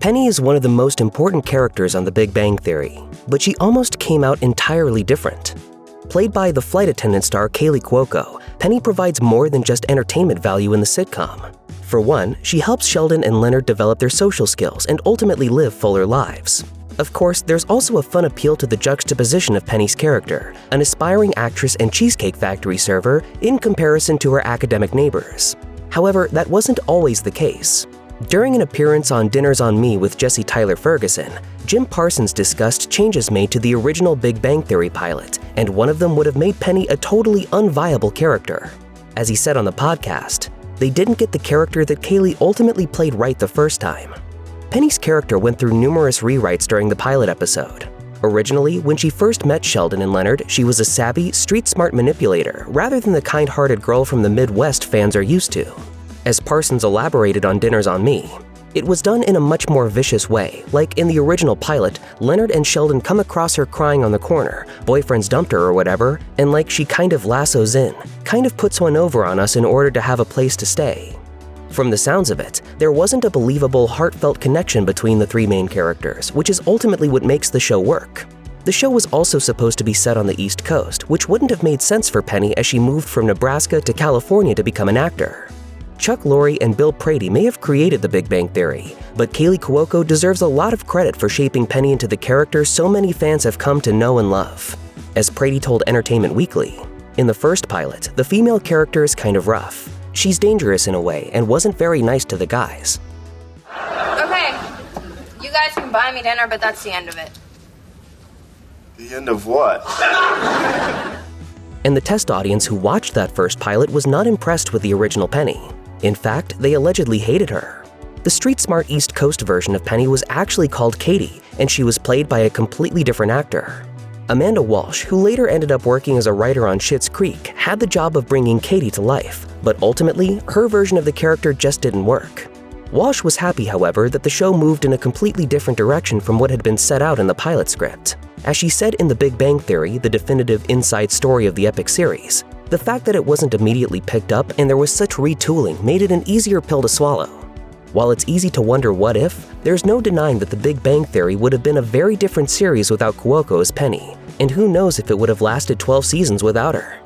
Penny is one of the most important characters on The Big Bang Theory, but she almost came out entirely different. Played by the flight attendant star Kaley Cuoco, Penny provides more than just entertainment value in the sitcom. For one, she helps Sheldon and Leonard develop their social skills and ultimately live fuller lives. Of course, there's also a fun appeal to the juxtaposition of Penny's character, an aspiring actress and Cheesecake Factory server, in comparison to her academic neighbors. However, that wasn't always the case. During an appearance on Dinners on Me with Jesse Tyler Ferguson, Jim Parsons discussed changes made to the original Big Bang Theory pilot, and one of them would have made Penny a totally unviable character. As he said on the podcast, they didn't get the character that Kaley ultimately played right the first time. Penny's character went through numerous rewrites during the pilot episode. Originally, when she first met Sheldon and Leonard, she was a savvy, street-smart manipulator rather than the kind-hearted girl from the Midwest fans are used to. As Parsons elaborated on Dinners on Me, it was done in a much more vicious way. Like in the original pilot, Leonard and Sheldon come across her crying on the corner, boyfriend's dumped her or whatever, and like she kind of lassos in, kind of puts one over on us in order to have a place to stay. From the sounds of it, there wasn't a believable, heartfelt connection between the three main characters, which is ultimately what makes the show work. The show was also supposed to be set on the East Coast, which wouldn't have made sense for Penny as she moved from Nebraska to California to become an actor. Chuck Lorre and Bill Prady may have created The Big Bang Theory, but Kaley Cuoco deserves a lot of credit for shaping Penny into the character so many fans have come to know and love. As Prady told Entertainment Weekly, in the first pilot, the female character is kind of rough. She's dangerous in a way and wasn't very nice to the guys. Okay, you guys can buy me dinner, but that's the end of it. The end of what? And the test audience who watched that first pilot was not impressed with the original Penny. In fact, they allegedly hated her. The street-smart East Coast version of Penny was actually called Katie, and she was played by a completely different actor. Amanda Walsh, who later ended up working as a writer on Schitt's Creek, had the job of bringing Katie to life, but ultimately, her version of the character just didn't work. Walsh was happy, however, that the show moved in a completely different direction from what had been set out in the pilot script. As she said in The Big Bang Theory, the definitive inside story of the epic series, the fact that it wasn't immediately picked up and there was such retooling made it an easier pill to swallow. While it's easy to wonder what if, there's no denying that The Big Bang Theory would have been a very different series without Cuoco as Penny, and who knows if it would have lasted 12 seasons without her.